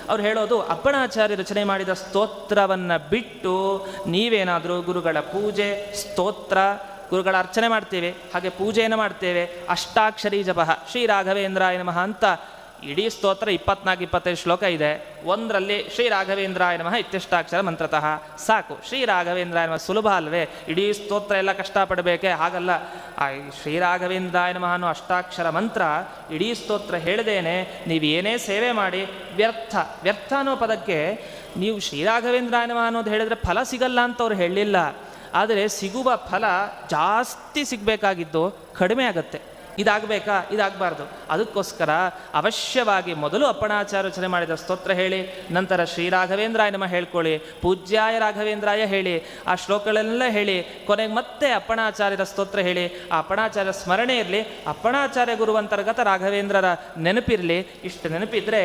ಅವ್ರು ಹೇಳೋದು, ಅಪ್ಪಣಾಚಾರ್ಯ ರಚನೆ ಮಾಡಿದ ಸ್ತೋತ್ರವನ್ನು ಬಿಟ್ಟು ನೀವೇನಾದರೂ ಗುರುಗಳ ಪೂಜೆ, ಸ್ತೋತ್ರ, ಗುರುಗಳ ಅರ್ಚನೆ ಮಾಡ್ತೇವೆ, ಹಾಗೆ ಪೂಜೆಯನ್ನು ಮಾಡ್ತೇವೆ, ಅಷ್ಟಾಕ್ಷರಿ ಜಪ ಶ್ರೀ ರಾಘವೇಂದ್ರಾಯ ನಮಃ ಅಂತ ಇಡೀ ಸ್ತೋತ್ರ 24-25 ಶ್ಲೋಕ ಇದೆ. ಒಂದರಲ್ಲಿ ಶ್ರೀ ರಾಘವೇಂದ್ರಾಯ ನಮಃ ಇತ್ಯಷ್ಟಾಕ್ಷರ ಮಂತ್ರತಃ ಸಾಕು. ಶ್ರೀ ರಾಘವೇಂದ್ರಾಯ ನಮಃ ಸುಲಭ ಅಲ್ವೇ? ಇಡೀ ಸ್ತೋತ್ರ ಎಲ್ಲ ಕಷ್ಟಪಡಬೇಕೆ? ಹಾಗಲ್ಲ. ಆ ಶ್ರೀ ರಾಘವೇಂದ್ರಾಯ ನಮಃ ಅನ್ನೋ ಅಷ್ಟಾಕ್ಷರ ಮಂತ್ರ ಇಡೀ ಸ್ತೋತ್ರ ಹೇಳ್ದೇನೆ ನೀವು ಏನೇ ಸೇವೆ ಮಾಡಿ ವ್ಯರ್ಥ. ವ್ಯರ್ಥ ಅನ್ನೋ ಪದಕ್ಕೆ ನೀವು ಶ್ರೀ ರಾಘವೇಂದ್ರಾಯ ನಮಃ ಅನ್ನೋದು ಹೇಳಿದ್ರೆ ಫಲ ಸಿಗಲ್ಲ ಅಂತ ಅವ್ರು ಹೇಳಲಿಲ್ಲ. ಆದರೆ ಸಿಗುವ ಫಲ ಜಾಸ್ತಿ ಸಿಗಬೇಕಾಗಿದ್ದು ಕಡಿಮೆ ಆಗುತ್ತೆ. ಇದಾಗಬೇಕಾ? ಇದಾಗಬಾರ್ದು. ಅದಕ್ಕೋಸ್ಕರ ಅವಶ್ಯವಾಗಿ ಮೊದಲು ಅಪ್ಪಣಾಚಾರ್ಯ ರಚನೆ ಮಾಡಿದ ಸ್ತೋತ್ರ ಹೇಳಿ, ನಂತರ ಶ್ರೀ ರಾಘವೇಂದ್ರಾಯ ನಮಃ ಹೇಳ್ಕೊಳ್ಳಿ, ಪೂಜ್ಯಾಯ ರಾಘವೇಂದ್ರಾಯ ಹೇಳಿ, ಆ ಶ್ಲೋಕಗಳೆಲ್ಲ ಹೇಳಿ, ಕೊನೆಗೆ ಮತ್ತೆ ಅಪ್ಪಣಾಚಾರ್ಯರ ಸ್ತೋತ್ರ ಹೇಳಿ, ಆ ಅಪ್ಪಣಾಚಾರ್ಯ ಸ್ಮರಣೆ ಇರಲಿ, ಅಪ್ಪಣಾಚಾರ್ಯ ಗುರುವಂತರ್ಗತ ರಾಘವೇಂದ್ರರ ನೆನಪಿರಲಿ. ಇಷ್ಟು ನೆನಪಿದ್ರೆ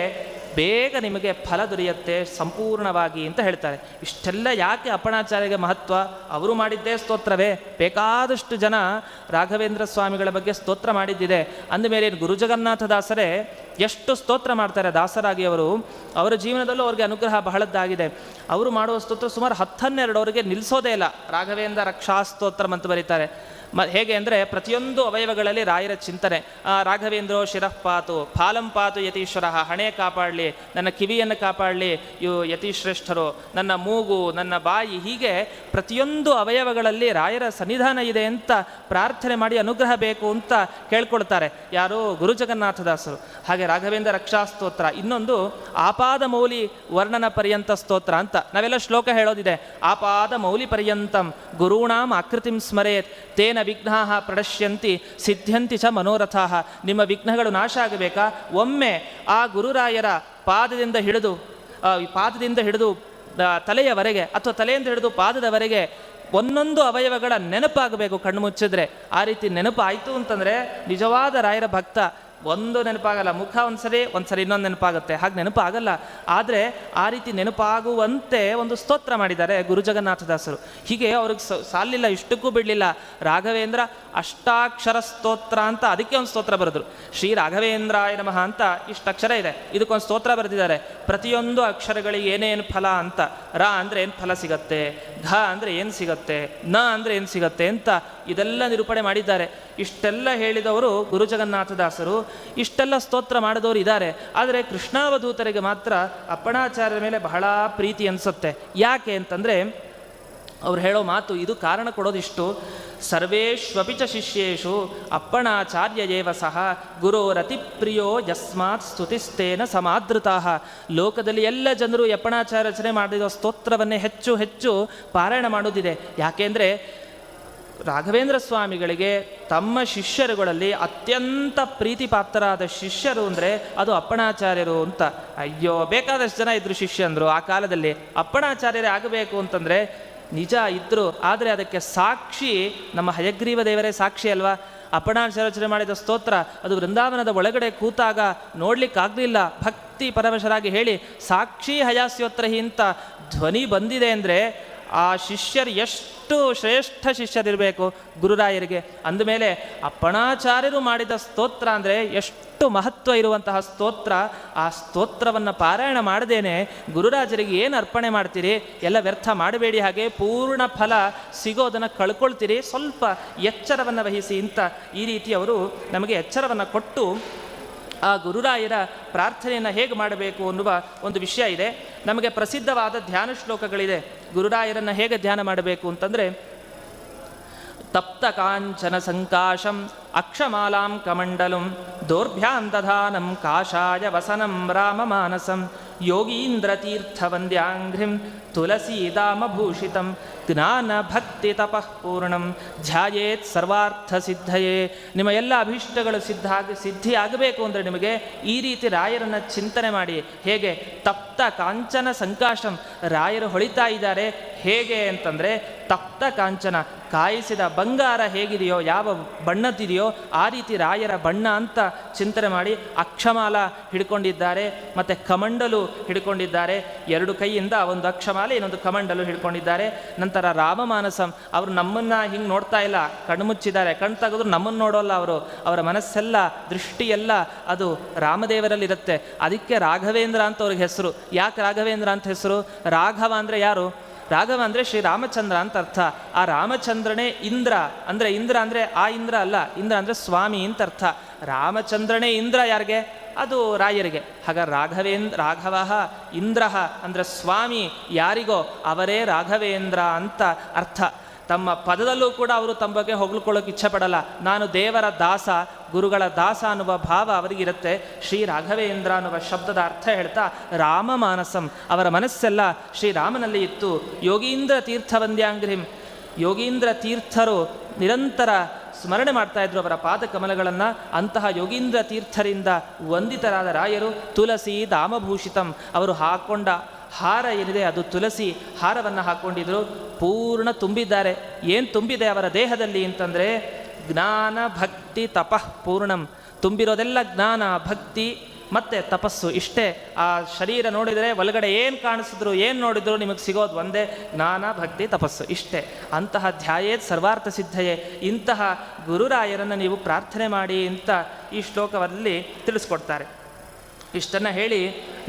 ಬೇಗ ನಿಮಗೆ ಫಲ ದೊರೆಯುತ್ತೆ ಸಂಪೂರ್ಣವಾಗಿ ಅಂತ ಹೇಳ್ತಾರೆ. ಇಷ್ಟೆಲ್ಲ ಯಾಕೆ ಅಪ್ಪಣಾಚಾರ್ಯಗೆ ಮಹತ್ವ? ಅವರು ಮಾಡಿದ್ದೇ ಸ್ತೋತ್ರವೇ. ಬೇಕಾದಷ್ಟು ಜನ ರಾಘವೇಂದ್ರ ಸ್ವಾಮಿಗಳ ಬಗ್ಗೆ ಸ್ತೋತ್ರ ಮಾಡಿದ್ದಿದೆ. ಅಂದಮೇಲೆ ಗುರುಜಗನ್ನಾಥ ದಾಸರೇ ಎಷ್ಟು ಸ್ತೋತ್ರ ಮಾಡ್ತಾರೆ ದಾಸರಾಗಿ ಅವರು. ಅವರ ಜೀವನದಲ್ಲೂ ಅವ್ರಿಗೆ ಅನುಗ್ರಹ ಬಹಳದ್ದಾಗಿದೆ. ಅವರು ಮಾಡುವ ಸ್ತೋತ್ರ ಸುಮಾರು 10-12 ಅವರಿಗೆ ನಿಲ್ಲಿಸೋದೇ ಇಲ್ಲ. ರಾಘವೇಂದ್ರ ರಕ್ಷಾ ಸ್ತೋತ್ರ ಅಂತ ಬರೀತಾರೆ. ಹೇಗೆ ಅಂದರೆ ಪ್ರತಿಯೊಂದು ಅವಯವಗಳಲ್ಲಿ ರಾಯರ ಚಿಂತನೆ. ರಾಘವೇಂದ್ರೋ ಶಿರಃಪಾತು ಫಾಲಂಪಾತು ಯತೀಶ್ವರ, ಹಣೆ ಕಾಪಾಡಲಿ, ನನ್ನ ಕಿವಿಯನ್ನು ಕಾಪಾಡಲಿ ಇವು ಯತಿಶ್ರೇಷ್ಠರು, ನನ್ನ ಮೂಗು, ನನ್ನ ಬಾಯಿ, ಹೀಗೆ ಪ್ರತಿಯೊಂದು ಅವಯವಗಳಲ್ಲಿ ರಾಯರ ಸನ್ನಿಧಾನ ಇದೆ ಅಂತ ಪ್ರಾರ್ಥನೆ ಮಾಡಿ ಅನುಗ್ರಹ ಬೇಕು ಅಂತ ಕೇಳ್ಕೊಳ್ತಾರೆ. ಯಾರು? ಗುರುಜಗನ್ನಾಥದಾಸರು. ಹಾಗೆ ರಾಘವೇಂದ್ರ ರಕ್ಷಾ ಸ್ತೋತ್ರ. ಇನ್ನೊಂದು ಆಪಾದ ಮೌಲಿ ವರ್ಣನ ಪರ್ಯಂತ ಸ್ತೋತ್ರ ಅಂತ ನಾವೆಲ್ಲ ಶ್ಲೋಕ ಹೇಳೋದಿದೆ. ಆಪಾದ ಮೌಲಿ ಪರ್ಯಂತಂ ಗುರುಣಾಂ ಆಕೃತಿಂ ಸ್ಮರೇತ್ ತೇನ ವಿಘ್ನಾಃ ಪ್ರಣಶ್ಯಂತಿ ಸಿದ್ಧ್ಯಂತಿ ಚ ಮನೋರಥಾಃ. ನಿಮ್ಮ ವಿಘ್ನಗಳು ನಾಶ ಆಗಬೇಕಾ? ಒಮ್ಮೆ ಆ ಗುರುರಾಯರ ಪಾದದಿಂದ ಹಿಡಿದು ತಲೆಯವರೆಗೆ, ಅಥವಾ ತಲೆಯಿಂದ ಹಿಡಿದು ಪಾದದವರೆಗೆ ಒಂದೊಂದು ಅವಯವಗಳ ನೆನಪಾಗಬೇಕು ಕಣ್ಣು ಮುಚ್ಚಿದ್ರೆ. ಆ ರೀತಿ ನೆನಪಾಯಿತು ಅಂತಂದರೆ ನಿಜವಾದ ರಾಯರ ಭಕ್ತ. ಒಂದು ನೆನಪಾಗಲ್ಲ, ಮುಖ ಒಂದ್ಸರಿ ಇನ್ನೊಂದು ನೆನಪಾಗುತ್ತೆ, ಹಾಗೆ ನೆನಪಾಗಲ್ಲ. ಆದರೆ ಆ ರೀತಿ ನೆನಪಾಗುವಂತೆ ಒಂದು ಸ್ತೋತ್ರ ಮಾಡಿದ್ದಾರೆ ಗುರುಜಗನ್ನಾಥದಾಸರು. ಹೀಗೆ ಅವ್ರಿಗೆ ಸಾಲಿಲ್ಲ, ಇಷ್ಟಕ್ಕೂ ಬಿಡಲಿಲ್ಲ. ರಾಘವೇಂದ್ರ ಅಷ್ಟಾಕ್ಷರ ಸ್ತೋತ್ರ ಅಂತ ಅದಕ್ಕೆ ಒಂದು ಸ್ತೋತ್ರ ಬರೆದ್ರು. ಶ್ರೀ ರಾಘವೇಂದ್ರಾಯ ನಮಃ ಅಂತ ಇಷ್ಟು ಅಕ್ಷರ ಇದೆ, ಇದಕ್ಕೊಂದು ಸ್ತೋತ್ರ ಬರೆದಿದ್ದಾರೆ. ಪ್ರತಿಯೊಂದು ಅಕ್ಷರಗಳಿಗೆ ಏನೇನು ಫಲ ಅಂತ. ರ ಅಂದರೆ ಏನು ಫಲ ಸಿಗತ್ತೆ, ಘ ಅಂದರೆ ಏನು ಸಿಗತ್ತೆ, ನ ಅಂದರೆ ಏನು ಸಿಗತ್ತೆ ಅಂತ ಇದೆಲ್ಲ ನಿರೂಪಣೆ ಮಾಡಿದ್ದಾರೆ. ಇಷ್ಟೆಲ್ಲ ಹೇಳಿದವರು ಗುರುಜಗನ್ನಾಥದಾಸರು. ಇಷ್ಟೆಲ್ಲ ಸ್ತೋತ್ರ ಮಾಡಿದವರು ಇದ್ದಾರೆ. ಆದರೆ ಕೃಷ್ಣಾವಧೂತರಿಗೆ ಮಾತ್ರ ಅಪ್ಪಣಾಚಾರ್ಯರ ಮೇಲೆ ಬಹಳ ಪ್ರೀತಿ ಅನಿಸುತ್ತೆ. ಯಾಕೆ ಅಂತಂದರೆ ಅವ್ರು ಹೇಳೋ ಮಾತು, ಇದು ಕಾರಣ ಕೊಡೋದಿಷ್ಟು. ಸರ್ವೇಷ್ವಪಿ ಚ ಶಿಷ್ಯೇಷು ಅಪ್ಪಣಾಚಾರ್ಯ ಏವ ಸಹ ಗುರೋರತಿಪ್ರಿಯೋ ಯಸ್ಮಾತ್ ಸ್ತುತಿಸ್ತೇನ ಸಮಾದೃತಾಃ. ಲೋಕದಲ್ಲಿ ಎಲ್ಲ ಜನರು ಅಪ್ಪಣಾಚಾರ್ಯ ರಚನೆ ಮಾಡಿದ ಸ್ತೋತ್ರವನ್ನೇ ಹೆಚ್ಚು ಹೆಚ್ಚು ಪಾರಾಯಣ ಮಾಡೋದಿದೆ. ಯಾಕೆಂದರೆ ರಾಘವೇಂದ್ರ ಸ್ವಾಮಿಗಳಿಗೆ ತಮ್ಮ ಶಿಷ್ಯರುಗಳಲ್ಲಿ ಅತ್ಯಂತ ಪ್ರೀತಿ ಪಾತ್ರರಾದ ಶಿಷ್ಯರು ಅಂದರೆ ಅದು ಅಪ್ಪಣಾಚಾರ್ಯರು ಅಂತ. ಅಯ್ಯೋ, ಬೇಕಾದಷ್ಟು ಜನ ಇದ್ದರು ಶಿಷ್ಯಂದರು ಆ ಕಾಲದಲ್ಲಿ. ಅಪ್ಪಣಾಚಾರ್ಯರೇ ಆಗಬೇಕು ಅಂತಂದರೆ ನಿಜ ಇದ್ದರು. ಆದರೆ ಅದಕ್ಕೆ ಸಾಕ್ಷಿ ನಮ್ಮ ಹಯಗ್ರೀವ ದೇವರೇ ಸಾಕ್ಷಿ ಅಲ್ವಾ? ಅಪ್ಪಣಾಚಾರ್ಯ ರಚನೆ ಮಾಡಿದ ಸ್ತೋತ್ರ ಅದು ವೃಂದಾವನದ ಒಳಗಡೆ ಕೂತಾಗ ನೋಡ್ಲಿಕ್ಕಾಗಲಿಲ್ಲ. ಭಕ್ತಿ ಪರವಶರಾಗಿ ಹೇಳಿ ಸಾಕ್ಷಿ ಹಯಾಸ್ಯೋತ್ರಹಿ ಅಂತ ಧ್ವನಿ ಬಂದಿದೆ ಅಂದರೆ ಆ ಶಿಷ್ಯರು ಎಷ್ಟು ಶ್ರೇಷ್ಠ ಶಿಷ್ಯರಿರಬೇಕು ಗುರುರಾಯರಿಗೆ. ಅಂದಮೇಲೆ ಅಪ್ಪಣಾಚಾರ್ಯರು ಮಾಡಿದ ಸ್ತೋತ್ರ ಅಂದರೆ ಎಷ್ಟು ಮಹತ್ವ ಇರುವಂತಹ ಸ್ತೋತ್ರ. ಆ ಸ್ತೋತ್ರವನ್ನು ಪಾರಾಯಣ ಮಾಡದೇನೆ ಗುರುರಾಜರಿಗೆ ಏನು ಅರ್ಪಣೆ ಮಾಡ್ತೀರಿ? ಎಲ್ಲ ವ್ಯರ್ಥ ಮಾಡಬೇಡಿ. ಹಾಗೆ ಪೂರ್ಣ ಫಲ ಸಿಗೋದನ್ನು ಕಳ್ಕೊಳ್ತೀರಿ. ಸ್ವಲ್ಪ ಎಚ್ಚರವನ್ನು ವಹಿಸಿ ಅಂತ ಈ ರೀತಿ ಅವರು ನಮಗೆ ಎಚ್ಚರವನ್ನು ಕೊಟ್ಟು ಆ ಗುರುರಾಯರ ಪ್ರಾರ್ಥನೆಯನ್ನು ಹೇಗೆ ಮಾಡಬೇಕು ಅನ್ನುವ ಒಂದು ವಿಷಯ ಇದೆ. ನಮಗೆ ಪ್ರಸಿದ್ಧವಾದ ಧ್ಯಾನ ಶ್ಲೋಕಗಳಿದೆ. ಗುರುರಾಯರನ್ನು ಹೇಗೆ ಧ್ಯಾನ ಮಾಡಬೇಕು ಅಂತಂದರೆ, ತಪ್ತ ಕಾಂಚನ ಸಂಕಾಶಂ ಅಕ್ಷಮಾಲಾಂ ಕಮಂಡಲಂ ದೌರ್ಭ್ಯಾಂದಧಾನಂ ಕಾಷಾಯ ವಸನಂ ರಾಮಮಾನಸಂ ಯೋಗೀಂದ್ರತೀರ್ಥವಂದ್ಯಾಂಘ್ರಿಂ ತುಳಸೀದಾಮಭೂಷಿತಂ ಜ್ಞಾನ ಭಕ್ತಿ ತಪಃ ಪೂರ್ಣಂ ಧ್ಯಾಯೇತ್ ಸರ್ವಾರ್ಥ ಸಿದ್ಧಯೇ. ನಿಮ್ಮ ಎಲ್ಲ ಅಭೀಷ್ಟಗಳು ಸಿದ್ಧಿ ಆಗಬೇಕು ಅಂದರೆ ನಿಮಗೆ ಈ ರೀತಿ ರಾಯರನ್ನು ಚಿಂತನೆ ಮಾಡಿ. ಹೇಗೆ? ತಪ್ತ ಕಾಂಚನ ಸಂಕಾಶಂ, ರಾಯರು ಹೊಳಿತಾ ಇದ್ದಾರೆ, ಹೇಗೆ ಅಂತಂದರೆ ತಪ್ತ ಕಾಂಚನ, ಕಾಯಿಸಿದ ಬಂಗಾರ ಹೇಗಿದೆಯೋ, ಯಾವ ಬಣ್ಣದಿದೆಯೋ ಆ ರೀತಿ ರಾಯರ ಬಣ್ಣ ಅಂತ ಚಿಂತನೆ ಮಾಡಿ ಅಕ್ಷಮಾಲ ಹಿಡ್ಕೊಂಡಿದ್ದಾರೆ, ಮತ್ತು ಕಮಂಡಲು ಹಿಡ್ಕೊಂಡಿದ್ದಾರೆ. ಎರಡು ಕೈಯಿಂದ ಒಂದು ಅಕ್ಷಮಾಲೆ ಇನ್ನೊಂದು ಕಮಂಡಲು ಹಿಡ್ಕೊಂಡಿದ್ದಾರೆ. ನಂತರ ರಾಮಮಾನಸಂ, ಅವರು ನಮ್ಮನ್ನು ಹಿಂಗೆ ನೋಡ್ತಾ ಇಲ್ಲ, ಕಣ್ಣು ಮುಚ್ಚಿದ್ದಾರೆ. ಕಣ್ಣು ತೆಗೆದ್ರು ನಮ್ಮನ್ನು ನೋಡೋಲ್ಲ ಅವರು, ಅವರ ಮನಸ್ಸೆಲ್ಲ ದೃಷ್ಟಿಯೆಲ್ಲ ಅದು ರಾಮದೇವರಲ್ಲಿರುತ್ತೆ. ಅದಕ್ಕೆ ರಾಘವೇಂದ್ರ ಅಂತ ಅವ್ರಿಗೆ ಹೆಸರು. ಯಾಕೆ ರಾಘವೇಂದ್ರ ಅಂತ ಹೆಸರು? ರಾಘವ ಅಂದರೆ ಯಾರು? ರಾಘವ ಅಂದರೆ ಶ್ರೀರಾಮಚಂದ್ರ ಅಂತ ಅರ್ಥ. ಆ ರಾಮಚಂದ್ರನೇ ಇಂದ್ರ ಅಂದರೆ, ಇಂದ್ರ ಅಂದರೆ ಆ ಇಂದ್ರ ಅಲ್ಲ, ಇಂದ್ರ ಅಂದರೆ ಸ್ವಾಮಿ ಅಂತ ಅರ್ಥ. ರಾಮಚಂದ್ರನೇ ಇಂದ್ರ ಯಾರಿಗೆ? ಅದು ರಾಯರಿಗೆ. ಹಾಗ ರಾಘವ ಇಂದ್ರ ಅಂದರೆ ಸ್ವಾಮಿ ಯಾರಿಗೋ ಅವರೇ ರಾಘವೇಂದ್ರ ಅಂತ ಅರ್ಥ. ತಮ್ಮ ಪದದಲ್ಲೂ ಕೂಡ ಅವರು ತಮ್ಮ ಬಗ್ಗೆ ಹೊಗಳ್ಕೊಳ್ಳೋಕೆ ಇಚ್ಛೆ ಪಡಲ್ಲ. ನಾನು ದೇವರ ದಾಸ, ಗುರುಗಳ ದಾಸ ಅನ್ನುವ ಭಾವ ಅವರಿಗಿರುತ್ತೆ. ಶ್ರೀ ರಾಘವೇಂದ್ರ ಅನ್ನುವ ಶಬ್ದದ ಅರ್ಥ ಹೇಳ್ತಾ ರಾಮಮಾನಸಂ, ಅವರ ಮನಸ್ಸೆಲ್ಲ ಶ್ರೀರಾಮನಲ್ಲಿ ಇತ್ತು. ಯೋಗೀಂದ್ರ ತೀರ್ಥವಂದ್ಯಾಂಗ್ರಿಂ, ಯೋಗೀಂದ್ರ ತೀರ್ಥರು ನಿರಂತರ ಸ್ಮರಣೆ ಮಾಡ್ತಾ ಇದ್ರು ಅವರ ಪಾದಕಮಲಗಳನ್ನು. ಅಂತಹ ಯೋಗೀಂದ್ರ ತೀರ್ಥರಿಂದ ವಂದಿತರಾದ ರಾಯರು ತುಳಸಿ ದಾಮಭೂಷಿತಂ, ಅವರು ಹಾಕೊಂಡ ಹಾರ ಏನಿದೆ ಅದು ತುಳಸಿ ಹಾರವನ್ನು ಹಾಕ್ಕೊಂಡಿದ್ರು. ಪೂರ್ಣ ತುಂಬಿದ್ದಾರೆ. ಏನು ತುಂಬಿದೆ ಅವರ ದೇಹದಲ್ಲಿ ಅಂತಂದರೆ ಜ್ಞಾನ ಭಕ್ತಿ ತಪಃ ಪೂರ್ಣಂ. ತುಂಬಿರೋದೆಲ್ಲ ಜ್ಞಾನ, ಭಕ್ತಿ ಮತ್ತು ತಪಸ್ಸು, ಇಷ್ಟೇ. ಆ ಶರೀರ ನೋಡಿದರೆ ಒಳಗಡೆ ಏನು ಕಾಣಿಸಿದ್ರು, ಏನು ನೋಡಿದ್ರು ನಿಮಗೆ ಸಿಗೋದು ಒಂದೇ, ಜ್ಞಾನ ಭಕ್ತಿ ತಪಸ್ಸು, ಇಷ್ಟೇ. ಅಂತಹ ಧ್ಯಾಯೇತ್ ಸರ್ವಾರ್ಥ ಸಿದ್ಧಯೇ, ಇಂತಹ ಗುರುರಾಯರನ್ನು ನೀವು ಪ್ರಾರ್ಥನೆ ಮಾಡಿ ಅಂತ ಈ ಶ್ಲೋಕದಲ್ಲಿ ತಿಳಿಸ್ಕೊಡ್ತಾರೆ. ಇಷ್ಟನ್ನು ಹೇಳಿ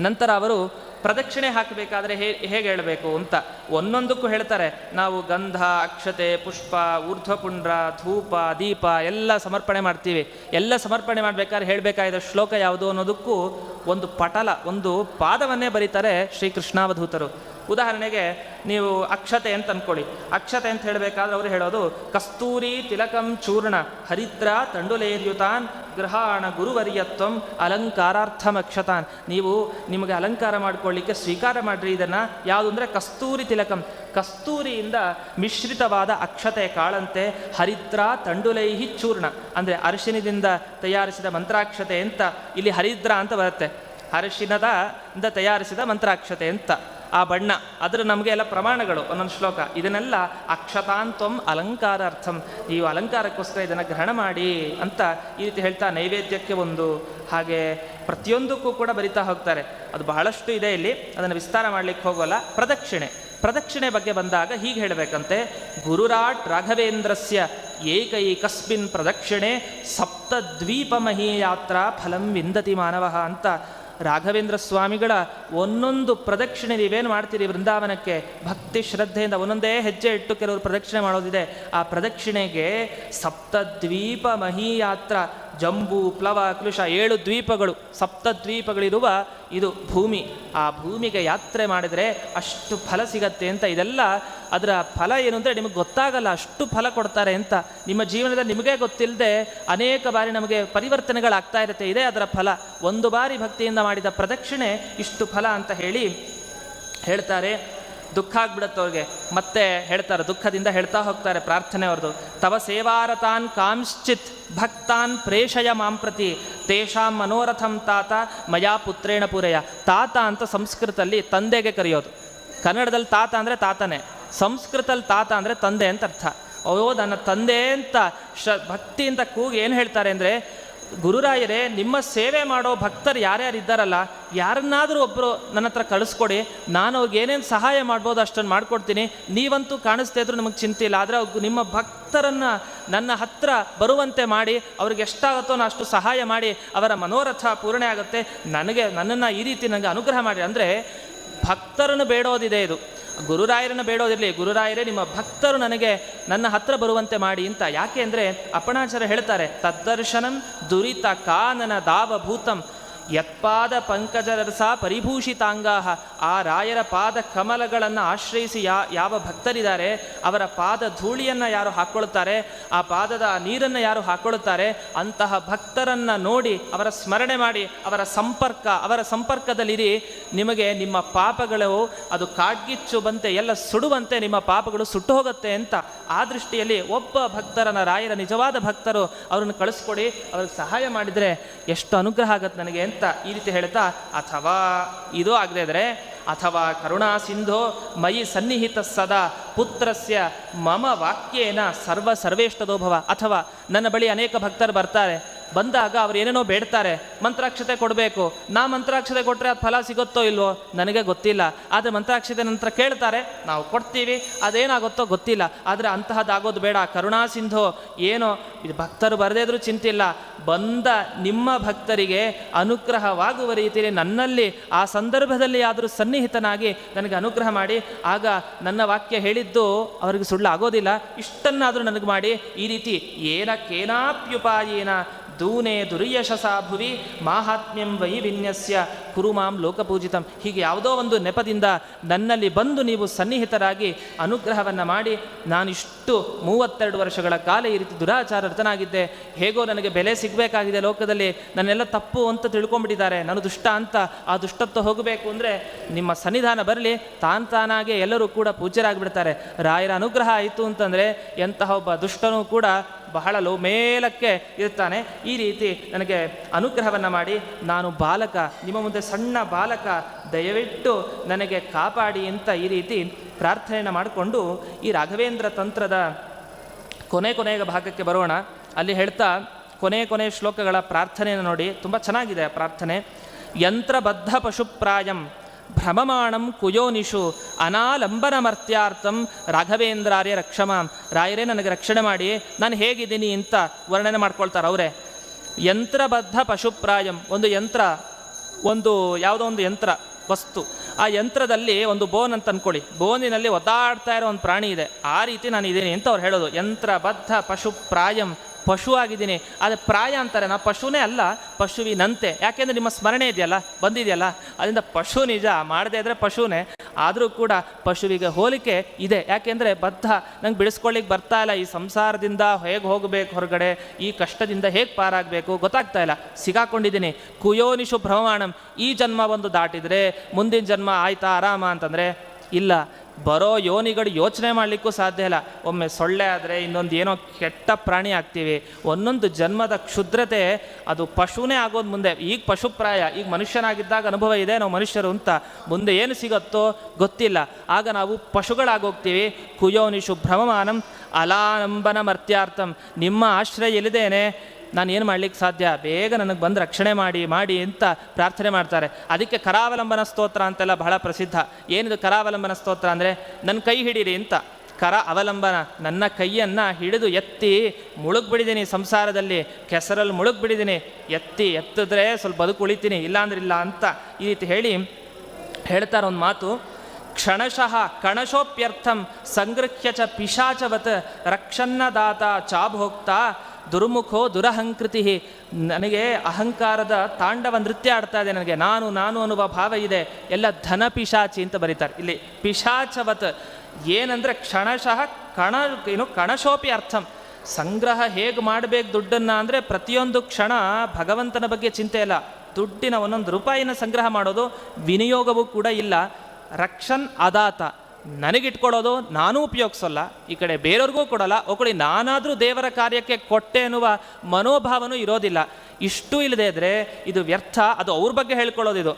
ನಂತರ ಅವರು ಪ್ರದಕ್ಷಿಣೆ ಹಾಕಬೇಕಾದ್ರೆ ಹೇಗೆ ಹೇಳಬೇಕು ಅಂತ ಒಂದೊಂದಕ್ಕೂ ಹೇಳ್ತಾರೆ. ನಾವು ಗಂಧ, ಅಕ್ಷತೆ, ಪುಷ್ಪ, ಊರ್ಧ್ವಪುಂಡ್ರ, ಧೂಪ, ದೀಪ ಎಲ್ಲ ಸಮರ್ಪಣೆ ಮಾಡ್ತೀವಿ. ಎಲ್ಲ ಸಮರ್ಪಣೆ ಮಾಡಬೇಕಾದ್ರೆ ಹೇಳಬೇಕಾದ ಶ್ಲೋಕ ಯಾವುದು ಅನ್ನೋದಕ್ಕೂ ಒಂದು ಪಟಲ, ಒಂದು ಪಾದವನ್ನೇ ಬರೀತಾರೆ ಶ್ರೀಕೃಷ್ಣಾವಧೂತರು. ಉದಾಹರಣೆಗೆ ನೀವು ಅಕ್ಷತೆ ಅಂತ ಅಂದ್ಕೊಳ್ಳಿ. ಅಕ್ಷತೆ ಅಂತ ಹೇಳಬೇಕಾದ್ರೆ ಅವರು ಹೇಳೋದು ಕಸ್ತೂರಿ ತಿಲಕಂ ಚೂರ್ಣ ಹರಿದ್ರ ತಂಡುಲೇರ್ಯುತಾನ್ ಗೃಹಾಣ ಗುರುವರ್ಯತ್ವಂ ಅಲಂಕಾರಾರ್ಥಂ ಅಕ್ಷತಾನ್. ನೀವು ನಿಮಗೆ ಅಲಂಕಾರ ಮಾಡ್ಕೊಳ್ಳಿಕ್ಕೆ ಸ್ವೀಕಾರ ಮಾಡಿರಿ ಇದನ್ನು. ಯಾವುದು ಅಂದರೆ ಕಸ್ತೂರಿ ತಿಲಕಂ, ಕಸ್ತೂರಿಯಿಂದ ಮಿಶ್ರಿತವಾದ ಅಕ್ಷತೆ ಕಾಳಂತೆ. ಹರಿದ್ರ ತಂಡುಲೈಹಿ ಚೂರ್ಣ ಅಂದರೆ ಅರಿಶಿನದಿಂದ ತಯಾರಿಸಿದ ಮಂತ್ರಾಕ್ಷತೆ ಅಂತ ಇಲ್ಲಿ ಹರಿದ್ರ ಅಂತ ಬರುತ್ತೆ. ಅರಿಶಿನದಿಂದ ತಯಾರಿಸಿದ ಮಂತ್ರಾಕ್ಷತೆ ಅಂತ ಆ ಬಣ್ಣ, ಅದರ ನಮಗೆ ಎಲ್ಲ ಪ್ರಮಾಣಗಳು ಒಂದೊಂದು ಶ್ಲೋಕ. ಇದನ್ನೆಲ್ಲ ಅಕ್ಷತಾಂತ್ವಂ ಅಲಂಕಾರಾರ್ಥಂ, ನೀವು ಅಲಂಕಾರಕ್ಕೋಸ್ಕರ ಇದನ್ನು ಗ್ರಹಣ ಮಾಡಿ ಅಂತ ಈ ರೀತಿ ಹೇಳ್ತಾ ನೈವೇದ್ಯಕ್ಕೆ ಒಂದು, ಹಾಗೆ ಪ್ರತಿಯೊಂದಕ್ಕೂ ಕೂಡ ಬರಿತಾ ಹೋಗ್ತಾರೆ. ಅದು ಬಹಳಷ್ಟು ಇದೆ, ಇಲ್ಲಿ ಅದನ್ನು ವಿಸ್ತಾರ ಮಾಡಲಿಕ್ಕೆ ಹೋಗೋಲ್ಲ. ಪ್ರದಕ್ಷಿಣೆ ಬಗ್ಗೆ ಬಂದಾಗ ಹೀಗೆ ಹೇಳಬೇಕಂತೆ, ಗುರುರಾಟ್ ರಾಘವೇಂದ್ರಸ್ಯ ಏಕೈಕಸ್ಮಿನ್ ಪ್ರದಕ್ಷಿಣೆ ಸಪ್ತದ್ವೀಪಮಹೀ ಯಾತ್ರಾ ಫಲಂ ವಿಂದತಿ ಮಾನವ ಅಂತ. ರಾಘವೇಂದ್ರ ಸ್ವಾಮಿಗಳ ಒಂದೊಂದು ಪ್ರದಕ್ಷಿಣೆ ನೀವೇನು ಮಾಡ್ತೀರಿ ವೃಂದಾವನಕ್ಕೆ ಭಕ್ತಿ ಶ್ರದ್ಧೆಯಿಂದ ಒಂದೊಂದೇ ಹೆಜ್ಜೆ ಇಟ್ಟು ಕೆಲವರು ಪ್ರದಕ್ಷಿಣೆ ಮಾಡೋದಿದೆ. ಆ ಪ್ರದಕ್ಷಿಣೆಗೆ ಸಪ್ತದ್ವೀಪ ಮಹೀಯಾತ್ರ, ಜಂಬೂ ಪ್ಲವ ಕಲುಷ 7 ದ್ವೀಪಗಳು, ಸಪ್ತದ್ವೀಪಗಳಿರುವ ಇದು ಭೂಮಿ. ಆ ಭೂಮಿಗೆ ಯಾತ್ರೆ ಮಾಡಿದರೆ ಅಷ್ಟು ಫಲ ಸಿಗತ್ತೆ ಅಂತ. ಇದೆಲ್ಲ ಅದರ ಫಲ ಏನು ಅಂದರೆ ನಿಮಗೆ ಗೊತ್ತಾಗಲ್ಲ, ಅಷ್ಟು ಫಲ ಕೊಡ್ತಾರೆ ಅಂತ. ನಿಮ್ಮ ಜೀವನದಲ್ಲಿ ನಿಮಗೇ ಗೊತ್ತಿಲ್ಲದೆ ಅನೇಕ ಬಾರಿ ನಮಗೆ ಪರಿವರ್ತನೆಗಳಾಗ್ತಾ ಇರುತ್ತೆ. ಇದೇ ಅದರ ಫಲ. ಒಂದು ಬಾರಿ ಭಕ್ತಿಯಿಂದ ಮಾಡಿದ ಪ್ರದಕ್ಷಿಣೆ ಇಷ್ಟು ಫಲ ಅಂತ ಹೇಳ್ತಾರೆ. ದುಃಖ ಆಗ್ಬಿಡುತ್ತವ್ರಿಗೆ, ಮತ್ತೆ ಹೇಳ್ತಾರೆ, ದುಃಖದಿಂದ ಹೇಳ್ತಾ ಹೋಗ್ತಾರೆ ಪ್ರಾರ್ಥನೆ ಅವ್ರದ್ದು. ತವ ಸೇವಾರತಾನ್ ಕಾಂಶ್ಚಿತ್ ಭಕ್ತಾನ್ ಪ್ರೇಷಯ ಮಾಂ ಪ್ರತಿ ತೇಷಾಂ ಮನೋರಥಂ ತಾತ ಮಯಾ ಪುತ್ರೇಣ ಪೂರಯ. ತಾತ ಅಂತ ಸಂಸ್ಕೃತದಲ್ಲಿ ತಂದೆಗೆ ಕರೆಯೋದು. ಕನ್ನಡದಲ್ಲಿ ತಾತ ಅಂದರೆ ತಾತನೇ, ಸಂಸ್ಕೃತದಲ್ಲಿ ತಾತ ಅಂದರೆ ತಂದೆ ಅಂತ ಅರ್ಥ. ಅಯ್ಯೋ ನನ್ನ ತಂದೆ ಅಂತ ಭಕ್ತಿಯಿಂದ ಕೂಗಿ ಏನು ಹೇಳ್ತಾರೆ ಅಂದರೆ, ಗುರುರಾಯರೇ ನಿಮ್ಮ ಸೇವೆ ಮಾಡೋ ಭಕ್ತರು ಯಾರ್ಯಾರು ಇದ್ದಾರಲ್ಲ, ಯಾರನ್ನಾದರೂ ಒಬ್ಬರು ನನ್ನ ಹತ್ರ ಕಳಿಸ್ಕೊಡಿ, ನಾನು ಅವ್ರಿಗೆ ಏನೇನು ಸಹಾಯ ಮಾಡ್ಬೋದು ಅಷ್ಟನ್ನು ಮಾಡಿಕೊಡ್ತೀನಿ. ನೀವಂತೂ ಕಾಣಿಸ್ತಾ ಇದ್ರು ನಮಗೆ ಚಿಂತೆ ಇಲ್ಲ, ಆದರೆ ನಿಮ್ಮ ಭಕ್ತರನ್ನು ನನ್ನ ಹತ್ರ ಬರುವಂತೆ ಮಾಡಿ, ಅವ್ರಿಗೆ ಎಷ್ಟಾಗುತ್ತೋ ನಾನು ಅಷ್ಟು ಸಹಾಯ ಮಾಡಿ ಅವರ ಮನೋರಥ ಪೂರ್ಣೆ ಆಗುತ್ತೆ. ನನ್ನನ್ನು ಈ ರೀತಿ ನನಗೆ ಅನುಗ್ರಹ ಮಾಡಿ ಅಂದರೆ ಭಕ್ತರನ್ನು ಬೇಡೋದಿದೆ ಇದು. ಗುರುರಾಯರನ್ನು ಬೇಡೋದಿರಲಿ, ಗುರುರಾಯರೇ ನಿಮ್ಮ ಭಕ್ತರು ನನ್ನ ಹತ್ರ ಬರುವಂತೆ ಮಾಡಿ ಅಂತ. ಯಾಕೆ ಅಂದರೆ ಅಪ್ಪಣಾಚಾರ್ಯ ಹೇಳ್ತಾರೆ, ತದ್ದರ್ಶನಂ ದುರಿತ ಕಾನನ ದಾವಭೂತಂ ಯತ್ಪಾದ ಪಂಕಜರಸ ಪರಿಭೂಷಿತಾಂಗಾಹ. ಆ ರಾಯರ ಪಾದ ಕಮಲಗಳನ್ನು ಆಶ್ರಯಿಸಿ ಯಾವ ಭಕ್ತರಿದ್ದಾರೆ ಅವರ ಪಾದ ಧೂಳಿಯನ್ನು ಯಾರು ಹಾಕ್ಕೊಳ್ತಾರೆ, ಆ ಪಾದದ ನೀರನ್ನು ಯಾರು ಹಾಕ್ಕೊಳ್ತಾರೆ, ಅಂತಹ ಭಕ್ತರನ್ನು ನೋಡಿ ಅವರ ಸ್ಮರಣೆ ಮಾಡಿ ಅವರ ಸಂಪರ್ಕದಲ್ಲಿರಿ. ನಿಮಗೆ ನಿಮ್ಮ ಪಾಪಗಳು ಅದು ಕಾಡ್ಗಿಚ್ಚು ಬಂತೆ ಎಲ್ಲ ಸುಡುವಂತೆ ನಿಮ್ಮ ಪಾಪಗಳು ಸುಟ್ಟು ಹೋಗುತ್ತೆ ಅಂತ. ಆ ದೃಷ್ಟಿಯಲ್ಲಿ ಒಬ್ಬ ಭಕ್ತರನ್ನ, ರಾಯರ ನಿಜವಾದ ಭಕ್ತರು, ಅವರನ್ನು ಕಳಿಸ್ಕೊಡಿ, ಅವ್ರಿಗೆ ಸಹಾಯ ಮಾಡಿದರೆ ಎಷ್ಟು ಅನುಗ್ರಹ ಆಗತ್ತೆ ನನಗೆ ಅಂತ ಈ ರೀತಿ ಹೇಳ್ತಾ, ಅಥವಾ ಇದು ಆಗದೆ ಇದ್ರೆ ಅಥವಾ ಕರುಣಾ ಸಿಂಧೋ ಮಯಿ ಸನ್ನಿಹಿತ ಸದಾ ಪುತ್ರಸ್ಯ ಮಮ ವಾಕ್ಯೇನ ಸರ್ವೇಷ್ಟದೋ ಭವ. ಅಥವಾ ನನ್ನ ಬಳಿ ಅನೇಕ ಭಕ್ತರು ಬರ್ತಾರೆ, ಬಂದಾಗ ಅವ್ರು ಏನೇನೋ ಬೇಡ್ತಾರೆ, ಮಂತ್ರಾಕ್ಷತೆ ಕೊಡಬೇಕು. ನಾ ಮಂತ್ರಾಕ್ಷತೆ ಕೊಟ್ಟರೆ ಅದು ಫಲ ಸಿಗುತ್ತೋ ಇಲ್ವೋ ನನಗೆ ಗೊತ್ತಿಲ್ಲ. ಆದರೆ ಮಂತ್ರಾಕ್ಷತೆ ನಂತರ ಕೇಳ್ತಾರೆ, ನಾವು ಕೊಡ್ತೀವಿ, ಅದೇನಾಗುತ್ತೋ ಗೊತ್ತಿಲ್ಲ. ಆದರೆ ಅಂತಹದ್ದಾಗೋದು ಬೇಡ. ಕರುಣಾ ಸಿಂಧೋ, ಏನೋ ಭಕ್ತರು ಬರದೇ ಇದ್ರೂ ಚಿಂತಿಲ್ಲ, ಬಂದ ನಿಮ್ಮ ಭಕ್ತರಿಗೆ ಅನುಗ್ರಹವಾಗುವ ರೀತಿಯಲ್ಲಿ ನನ್ನಲ್ಲಿ ಆ ಸಂದರ್ಭದಲ್ಲಿ ಆದರೂ ಸನ್ನಿಹಿತನಾಗಿ ನನಗೆ ಅನುಗ್ರಹ ಮಾಡಿ, ಆಗ ನನ್ನ ವಾಕ್ಯ ಹೇಳಿದ್ದು ಅವರಿಗೆ ಸುಳ್ಳು ಆಗೋದಿಲ್ಲ. ಇಷ್ಟನ್ನಾದರೂ ನನಗೆ ಮಾಡಿ. ಈ ರೀತಿ ಕೇನಾಪ್ಯುಪಾಯೇನ ದೂನೆ ದುರ್ಯಶಸಾ ಭುವಿ ಮಾಹಾತ್ಮ್ಯಂ ವೈ ವಿನ್ಯಸ್ಯ ಕುರು ಮಾಂ ಲೋಕಪೂಜಿತಂ. ಹೀಗೆ ಯಾವುದೋ ಒಂದು ನೆಪದಿಂದ ನನ್ನಲ್ಲಿ ಬಂದು ನೀವು ಸನ್ನಿಹಿತರಾಗಿ ಅನುಗ್ರಹವನ್ನು ಮಾಡಿ, ನಾನಿಷ್ಟು 32 ವರ್ಷಗಳ ಕಾಲ ಈ ರೀತಿ ದುರಾಚಾರರ್ತನಾಗಿದ್ದೆ, ಹೇಗೋ ನನಗೆ ಬೆಲೆ ಸಿಗಬೇಕಾಗಿದೆ ಲೋಕದಲ್ಲಿ, ನನ್ನೆಲ್ಲ ತಪ್ಪು ಅಂತ ತಿಳ್ಕೊಂಡ್ಬಿಟ್ಟಿದ್ದಾರೆ, ನಾನು ದುಷ್ಟ ಅಂತ. ಆ ದುಷ್ಟತ್ವ ಹೋಗಬೇಕು ಅಂದರೆ ನಿಮ್ಮ ಸನ್ನಿಧಾನ ಬರಲಿ, ತಾನಾಗೆ ಎಲ್ಲರೂ ಕೂಡ ಪೂಜ್ಯರಾಗಿಬಿಡ್ತಾರೆ. ರಾಯರ ಅನುಗ್ರಹ ಆಯಿತು ಅಂತಂದರೆ ಎಂತಹ ಒಬ್ಬ ದುಷ್ಟನೂ ಕೂಡ ಬಹಳ ಮೇಲಕ್ಕೆ ಇರ್ತಾನೆ. ಈ ರೀತಿ ನನಗೆ ಅನುಗ್ರಹವನ್ನು ಮಾಡಿ, ನಾನು ಬಾಲಕ, ನಿಮ್ಮ ಮುಂದೆ ಸಣ್ಣ ಬಾಲಕ, ದಯವಿಟ್ಟು ನನಗೆ ಕಾಪಾಡಿ ಅಂತ ಈ ರೀತಿ ಪ್ರಾರ್ಥನೆಯನ್ನು ಮಾಡಿಕೊಂಡು ಈ ರಾಘವೇಂದ್ರ ತಂತ್ರದ ಕೊನೆಯ ಭಾಗಕ್ಕೆ ಬರೋಣ. ಅಲ್ಲಿ ಹೇಳ್ತಾ ಕೊನೆ ಶ್ಲೋಕಗಳ ಪ್ರಾರ್ಥನೆಯನ್ನು ನೋಡಿ, ತುಂಬ ಚೆನ್ನಾಗಿದೆ ಆ ಪ್ರಾರ್ಥನೆ. ಯಂತ್ರಬದ್ಧ ಪಶುಪ್ರಾಯಂ ಭ್ರಮಮಾಣಂ ಕುಯೋನಿಷು ಅನಾಲಂಬನಮರ್ತ್ಯಾರ್ಥಂ ರಾಘವೇಂದ್ರಾರ್ಯ ರಕ್ಷಮಾಂ. ರಾಯರೇ ನನಗೆ ರಕ್ಷಣೆ ಮಾಡಿ, ನಾನು ಹೇಗಿದ್ದೀನಿ ಅಂತ ವರ್ಣನೆ ಮಾಡ್ಕೊಳ್ತಾರೆ ಅವರೇ. ಯಂತ್ರಬದ್ಧ ಪಶುಪ್ರಾಯಂ, ಒಂದು ಯಂತ್ರ, ಯಾವುದೋ ಒಂದು ಯಂತ್ರ ವಸ್ತು, ಆ ಯಂತ್ರದಲ್ಲಿ ಒಂದು ಬೋನ್ ಅಂತ ಅಂದ್ಕೊಳ್ಳಿ, ಬೋನಿನಲ್ಲಿ ಒದ್ದಾಡ್ತಾ ಇರೋ ಒಂದು ಪ್ರಾಣಿ ಇದೆ, ಆ ರೀತಿ ನಾನು ಇದ್ದೀನಿ ಅಂತ ಅವ್ರು ಹೇಳೋದು. ಯಂತ್ರಬದ್ಧ ಪಶುಪ್ರಾಯಂ, ಪಶು ಆಗಿದ್ದೀನಿ. ಆದರೆ ಪ್ರಾಯ ಅಂತಾರೆ, ನಾ ಪಶುನೇ ಅಲ್ಲ, ಪಶುವಿನಂತೆ. ಯಾಕೆಂದರೆ ನಿಮ್ಮ ಸ್ಮರಣೆ ಇದೆಯಲ್ಲ, ಬಂದಿದೆಯಲ್ಲ, ಅದರಿಂದ ಪಶು ನಿಜ, ಮಾಡದೇ ಇದ್ದರೆ ಪಶುನೇ, ಆದರೂ ಕೂಡ ಪಶುವಿಗೆ ಹೋಲಿಕೆ ಇದೆ. ಯಾಕೆಂದರೆ ಬದ್ಧ, ನಂಗೆ ಬಿಡಿಸ್ಕೊಳ್ಳಿಕ್ಕೆ ಬರ್ತಾ ಇಲ್ಲ, ಈ ಸಂಸಾರದಿಂದ ಹೇಗೆ ಹೋಗಬೇಕು ಹೊರಗಡೆ, ಈ ಕಷ್ಟದಿಂದ ಹೇಗೆ ಪಾರಾಗಬೇಕು ಗೊತ್ತಾಗ್ತಾ ಇಲ್ಲ, ಸಿಗಾಕೊಂಡಿದ್ದೀನಿ. ಕುಯೋನಿಷು ಭ್ರಮಮಾಣಂ, ಈ ಜನ್ಮ ಒಂದು ದಾಟಿದರೆ ಮುಂದಿನ ಜನ್ಮ ಆಯ್ತಾ ಆರಾಮ ಅಂತಂದರೆ ಇಲ್ಲ. ಬರೋ ಯೋನಿಗಳು ಯೋಚನೆ ಮಾಡಲಿಕ್ಕೂ ಸಾಧ್ಯ ಇಲ್ಲ. ಒಮ್ಮೆ ಸೊಳ್ಳೆ ಆದರೆ ಇನ್ನೊಂದು ಏನೋ ಕೆಟ್ಟ ಪ್ರಾಣಿ ಆಗ್ತೀವಿ. ಒಂದೊಂದು ಜನ್ಮದ ಕ್ಷುದ್ರತೆ ಅದು ಪಶುನೇ ಆಗೋದು ಮುಂದೆ. ಈಗ ಪಶುಪ್ರಾಯ, ಈಗ ಮನುಷ್ಯನಾಗಿದ್ದಾಗ ಅನುಭವ ಇದೆ ನಾವು ಮನುಷ್ಯರು ಅಂತ, ಮುಂದೆ ಏನು ಸಿಗುತ್ತೋ ಗೊತ್ತಿಲ್ಲ, ಆಗ ನಾವು ಪಶುಗಳಾಗೋಗ್ತೀವಿ. ಕುಯೋನಿಷು ಭ್ರಮಮಾನಂ ಅಲಾನಂಬನ ಮರ್ತ್ಯಾರ್ಥಂ, ನಿಮ್ಮ ಆಶ್ರಯ ಇಲ್ಲದೇನೆ ನಾನು ಏನು ಮಾಡಲಿಕ್ಕೆ ಸಾಧ್ಯ, ಬೇಗ ನನಗೆ ಬಂದು ರಕ್ಷಣೆ ಮಾಡಿ ಅಂತ ಪ್ರಾರ್ಥನೆ ಮಾಡ್ತಾರೆ. ಅದಕ್ಕೆ ಕರಾವಲಂಬನ ಸ್ತೋತ್ರ ಅಂತೆಲ್ಲ ಬಹಳ ಪ್ರಸಿದ್ಧ. ಏನಿದು ಕರಾವಲಂಬನ ಸ್ತೋತ್ರ ಅಂದರೆ, ನನ್ನ ಕೈ ಹಿಡೀರಿ ಅಂತ. ಕರ ಅವಲಂಬನ, ನನ್ನ ಕೈಯನ್ನು ಹಿಡಿದು ಎತ್ತಿ ಮುಳುಗ್ಬಿಟ್ಟಿದ್ದೀನಿ ಸಂಸಾರದಲ್ಲಿ, ಕೆಸರಲ್ಲಿ ಮುಳುಗ್ಬಿಟ್ಟಿದ್ದೀನಿ, ಎತ್ತಿದ್ರೆ ಸ್ವಲ್ಪ ಬದುಕು ಉಳಿತೀನಿ, ಇಲ್ಲಾಂದ್ರೆ ಇಲ್ಲ ಅಂತ ಈ ರೀತಿ ಹೇಳ್ತಾರೆ ಒಂದು ಮಾತು. ಕ್ಷಣಶಃ ಕಣಶೋಪ್ಯರ್ಥಂ ಸಂಗೃಹ್ಯ ಚ ಪಿಶಾಚವತ್ ರಕ್ಷನ್ನದಾತ ಚಾಭೋಕ್ತ ದುರ್ಮುಖೋ ದುರಹಂಕೃತಿ. ನನಗೆ ಅಹಂಕಾರದ ತಾಂಡವ ನೃತ್ಯ ಆಡ್ತಾ ಇದೆ, ನನಗೆ ನಾನು ಅನ್ನುವ ಭಾವ ಇದೆ, ಎಲ್ಲ ಧನ ಪಿಶಾಚಿ ಅಂತ ಬರೀತಾರೆ ಇಲ್ಲಿ. ಪಿಶಾಚವತ್ ಏನಂದರೆ ಕ್ಷಣಶಃ ಕಣಶೋಪಿ ಅರ್ಥಂ, ಸಂಗ್ರಹ ಹೇಗೆ ಮಾಡಬೇಕು ದುಡ್ಡನ್ನು ಅಂದರೆ ಪ್ರತಿಯೊಂದು ಕ್ಷಣ ಭಗವಂತನ ಬಗ್ಗೆ ಚಿಂತೆ ಇಲ್ಲ, ದುಡ್ಡಿನ ಒಂದೊಂದು ರೂಪಾಯಿನ ಸಂಗ್ರಹ ಮಾಡೋದು, ವಿನಿಯೋಗವೂ ಕೂಡ ಇಲ್ಲ. ರಕ್ಷನ್ ಅದಾತ, ನನಗಿಟ್ಕೊಳ್ಳೋದು, ನಾನೂ ಉಪಯೋಗಿಸೋಲ್ಲ, ಈ ಕಡೆ ಬೇರೆಯವ್ರಿಗೂ ಕೊಡೋಲ್ಲ, ಒಕ್ಕಡಿ ನಾನಾದರೂ ದೇವರ ಕಾರ್ಯಕ್ಕೆ ಕೊಟ್ಟೆ ಅನ್ನುವ ಮನೋಭಾವನೂ ಇರೋದಿಲ್ಲ. ಇಷ್ಟೂ ಇಲ್ಲದೆ ಇದ್ದರೆ ಇದು ವ್ಯರ್ಥ. ಅದು ಅವ್ರ ಬಗ್ಗೆ ಹೇಳ್ಕೊಳ್ಳೋದಿದು.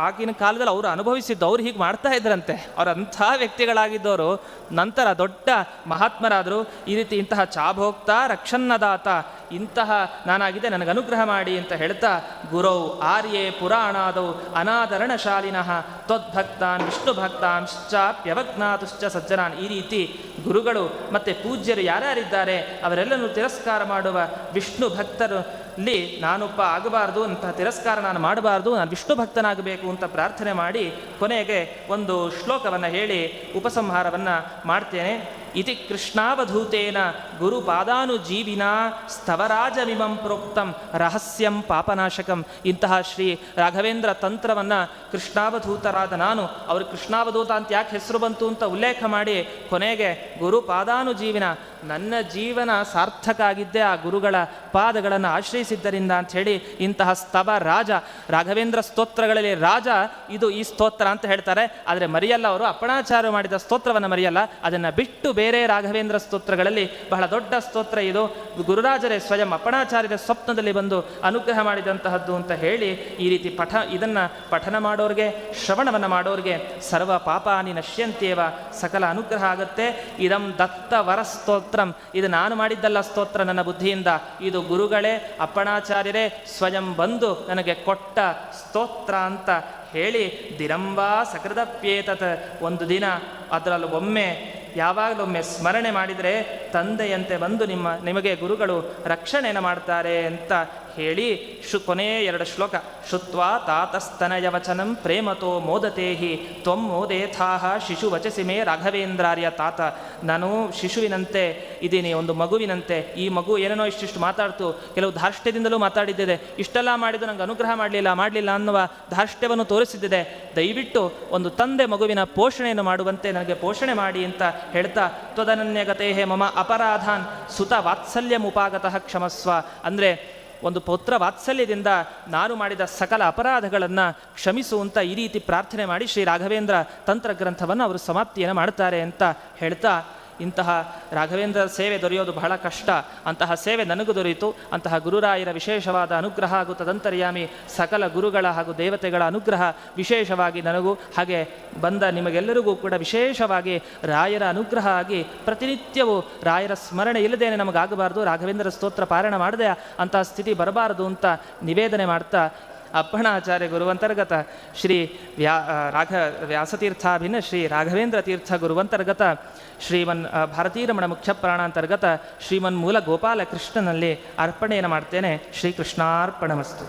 ಆಗಿನ ಕಾಲದಲ್ಲಿ ಅವರು ಅನುಭವಿಸಿದ್ದು, ಅವ್ರು ಹೀಗೆ ಮಾಡ್ತಾ ಇದ್ರಂತೆ. ಅವ್ರು ಅಂಥ ವ್ಯಕ್ತಿಗಳಾಗಿದ್ದವರು ನಂತರ ದೊಡ್ಡ ಮಹಾತ್ಮರಾದರು. ಈ ರೀತಿ ಇಂತಹ ಚಾಭೋಕ್ತ ರಕ್ಷನ್ನದಾತ, ಇಂತಹ ನಾನಾಗಿದೆ, ನನಗೆ ಅನುಗ್ರಹ ಮಾಡಿ ಅಂತ ಹೇಳ್ತಾ, ಗುರೌ ಆರ್ಯೇ ಪುರಾಣಾದೌ ಅನಾದರಣಶಾಲಿನಃ ತ್ವದ್ಭಕ್ತಾನ್ ವಿಷ್ಣು ಭಕ್ತಾಂಶ್ಚಾಪ್ಯವಜ್ಞಾತುಶ್ಚ ಸಜ್ಜನಾನ್. ಈ ರೀತಿ ಗುರುಗಳು ಮತ್ತು ಪೂಜ್ಯರು ಯಾರ್ಯಾರಿದ್ದಾರೆ ಅವರೆಲ್ಲನೂ ತಿರಸ್ಕಾರ ಮಾಡುವ ವಿಷ್ಣು ಭಕ್ತರಲ್ಲಿ ನಾನೊಬ್ಬ ಆಗಬಾರ್ದು, ಅಂತಹ ತಿರಸ್ಕಾರ ನಾನು ಮಾಡಬಾರ್ದು, ನಾನು ವಿಷ್ಣು ಭಕ್ತನಾಗಬೇಕು ಅಂತ ಪ್ರಾರ್ಥನೆ ಮಾಡಿ ಕೊನೆಗೆ ಒಂದು ಶ್ಲೋಕವನ್ನು ಹೇಳಿ ಉಪಸಂಹಾರವನ್ನು ಮಾಡ್ತೇನೆ. ಇತಿ ಕೃಷ್ಣಾವಧೂತೇನ ಗುರುಪಾದಾನುಜೀವಿನ ಸ್ತವರಾಜಮಿಮಂ ಪ್ರೋಕ್ತಂ ರಹಸ್ಯಂ ಪಾಪನಾಶಕಂ. ಇಂತಹ ಶ್ರೀ ರಾಘವೇಂದ್ರ ತಂತ್ರವನ್ನು ಕೃಷ್ಣಾವಧೂತರಾದ ನಾನು, ಅವರು ಕೃಷ್ಣಾವಧೂತ ಅಂತ ಯಾಕೆ ಹೆಸರು ಬಂತು ಅಂತ ಉಲ್ಲೇಖ ಮಾಡಿ ಕೊನೆಗೆ ಗುರುಪಾದಾನುಜೀವಿನ, ನನ್ನ ಜೀವನ ಸಾರ್ಥಕ ಆಗಿದ್ದೇ ಆ ಗುರುಗಳ ಪಾದಗಳನ್ನು ಆಶ್ರಯಿಸಿ ಆಚರಿಸಿದ್ದರಿಂದ ಅಂಥೇಳಿ ಇಂತಹ ಸ್ತವ ರಾಜ, ರಾಘವೇಂದ್ರ ಸ್ತೋತ್ರಗಳಲ್ಲಿ ರಾಜ ಇದು ಈ ಸ್ತೋತ್ರ ಅಂತ ಹೇಳ್ತಾರೆ. ಆದರೆ ಮರೆಯಲ್ಲ, ಅವರು ಅಪ್ಪಣಾಚಾರ್ಯ ಮಾಡಿದ ಸ್ತೋತ್ರವನ್ನು ಮರೆಯಲ್ಲ. ಅದನ್ನು ಬಿಟ್ಟು ಬೇರೆ ರಾಘವೇಂದ್ರ ಸ್ತೋತ್ರಗಳಲ್ಲಿ ಬಹಳ ದೊಡ್ಡ ಸ್ತೋತ್ರ ಇದು. ಗುರುರಾಜರೇ ಸ್ವಯಂ ಅಪ್ಪಣಾಚಾರ್ಯರ ಸ್ವಪ್ನದಲ್ಲಿ ಬಂದು ಅನುಗ್ರಹ ಮಾಡಿದಂತಹದ್ದು ಅಂತ ಹೇಳಿ ಈ ರೀತಿ ಇದನ್ನು ಪಠನ ಮಾಡೋರಿಗೆ, ಶ್ರವಣವನ್ನು ಮಾಡೋರಿಗೆ ಸರ್ವ ಪಾಪಾನಿ ನಶ್ಯಂತ್ಯೇವ, ಸಕಲ ಅನುಗ್ರಹ ಆಗುತ್ತೆ. ಇದಂ ದತ್ತ ವರ ಸ್ತೋತ್ರಂ, ಇದು ನಾನು ಮಾಡಿದ್ದಲ್ಲ ಸ್ತೋತ್ರ ನನ್ನ ಬುದ್ಧಿಯಿಂದ, ಇದು ಗುರುಗಳೇ ಅಪ್ಪಣಾಚಾರ್ಯರೇ ಸ್ವಯಂ ಬಂದು ನನಗೆ ಕೊಟ್ಟ ಸ್ತೋತ್ರ ಅಂತ ಹೇಳಿ ದಿರಂಬಾ ಸಕೃದಪ್ಯೇತತ್, ಒಂದು ದಿನ ಅದರಲ್ಲಿ ಒಮ್ಮೆ ಯಾವಾಗಲೊಮ್ಮೆ ಸ್ಮರಣೆ ಮಾಡಿದರೆ ತಂದೆಯಂತೆ ಬಂದು ನಿಮಗೆ ಗುರುಗಳು ರಕ್ಷಣೆಯನ್ನು ಮಾಡ್ತಾರೆ ಅಂತ ಹೇಳಿ ಕೊನೆಯ 2 ಶ್ಲೋಕ. ಶುತ್ವಾ ತಾತಸ್ತನಯ ವಚನಂ ಪ್ರೇಮತೋ ಮೋದತೇಹಿ ತ್ವಂ ಮೋದೇಥಾಹ ಶಿಶು ವಚಸಿ ಮೇ ರಾಘವೇಂದ್ರಾರ್ಯ ತಾತ. ನಾನು ಶಿಶುವಿನಂತೆ ಇದ್ದೀನಿ, ಒಂದು ಮಗುವಿನಂತೆ. ಈ ಮಗು ಏನೇನೋ ಇಷ್ಟಿಷ್ಟು ಮಾತಾಡ್ತು, ಕೆಲವು ಧಾರ್ಷ್ಟ್ಯದಿಂದಲೂ ಮಾತಾಡಿದ್ದಿದೆ, ಇಷ್ಟೆಲ್ಲ ಮಾಡಿದ್ದು ನಂಗೆ ಅನುಗ್ರಹ ಮಾಡಲಿಲ್ಲ ಅನ್ನುವ ಧಾರ್ಷ್ಟ್ಯವನ್ನು ತೋರಿಸಿದ್ದಿದೆ. ದಯವಿಟ್ಟು ಒಂದು ತಂದೆ ಮಗುವಿನ ಪೋಷಣೆಯನ್ನು ಮಾಡುವಂತೆ ನನಗೆ ಪೋಷಣೆ ಮಾಡಿ ಅಂತ ಹೇಳ್ತಾ, ತ್ವದನನ್ಯಗತೇಹೇ ಮಮ ಅಪರಾಧಾನ್ ಸುತ ವಾತ್ಸಲ್ಯಮುಪಾಗತಃ ಕ್ಷಮಸ್ವ. ಅಂದರೆ ಒಂದು ಪುತ್ರ ವಾತ್ಸಲ್ಯದಿಂದ ನಾನು ಮಾಡಿದ ಸಕಲ ಅಪರಾಧಗಳನ್ನು ಕ್ಷಮಿಸುವಂತ ಈ ರೀತಿ ಪ್ರಾರ್ಥನೆ ಮಾಡಿ ಶ್ರೀ ರಾಘವೇಂದ್ರ ತಂತ್ರಗ್ರಂಥವನ್ನು ಅವರು ಸಮಾಪ್ತಿಯನ್ನು ಮಾಡ್ತಾರೆ ಅಂತ ಹೇಳ್ತಾ, ಇಂತಹ ರಾಘವೇಂದ್ರ ಸೇವೆ ದೊರೆಯೋದು ಬಹಳ ಕಷ್ಟ. ಅಂತಹ ಸೇವೆ ನನಗೂ ದೊರೆಯಿತು. ಅಂತಹ ಗುರುರಾಯರ ವಿಶೇಷವಾದ ಅನುಗ್ರಹ ಹಾಗೂ ತದಂತರ್ಯಾಮಿ ಸಕಲ ಗುರುಗಳ ಹಾಗೂ ದೇವತೆಗಳ ಅನುಗ್ರಹ ವಿಶೇಷವಾಗಿ ನನಗೂ ಹಾಗೆ ಬಂದ ನಿಮಗೆಲ್ಲರಿಗೂ ಕೂಡ ವಿಶೇಷವಾಗಿ ರಾಯರ ಅನುಗ್ರಹ ಆಗಿ ಪ್ರತಿನಿತ್ಯವೂ ರಾಯರ ಸ್ಮರಣೆ ಇಲ್ಲದೇನೆ ನಮಗಾಗಬಾರ್ದು, ರಾಘವೇಂದ್ರ ಸ್ತೋತ್ರ ಪಾರಾಯಣ ಮಾಡದೆ ಅಂತಹ ಸ್ಥಿತಿ ಬರಬಾರದು ಅಂತ ನಿವೇದನೆ ಮಾಡ್ತಾ, ಅಪ್ಪಣಾಚಾರ್ಯ ಗುರುವಂತರ್ಗತ ಶ್ರೀ ವ್ಯಾಸತೀರ್ಥಾಭಿನ್ನ ಶ್ರೀ ರಾಘವೇಂದ್ರ ತೀರ್ಥ ಗುರುವಂತರ್ಗತ ಶ್ರೀಮನ್ ಭಾರತೀರಮಣ ಮುಖ್ಯ ಪ್ರಾಣಾಂತರ್ಗತ ಶ್ರೀಮನ್ ಮೂಲ ಗೋಪಾಲ ಕೃಷ್ಣನಲ್ಲಿ ಅರ್ಪಣೆಯನ್ನು ಮಾಡ್ತೇನೆ. ಶ್ರೀಕೃಷ್ಣಾರ್ಪಣಮಸ್ತು.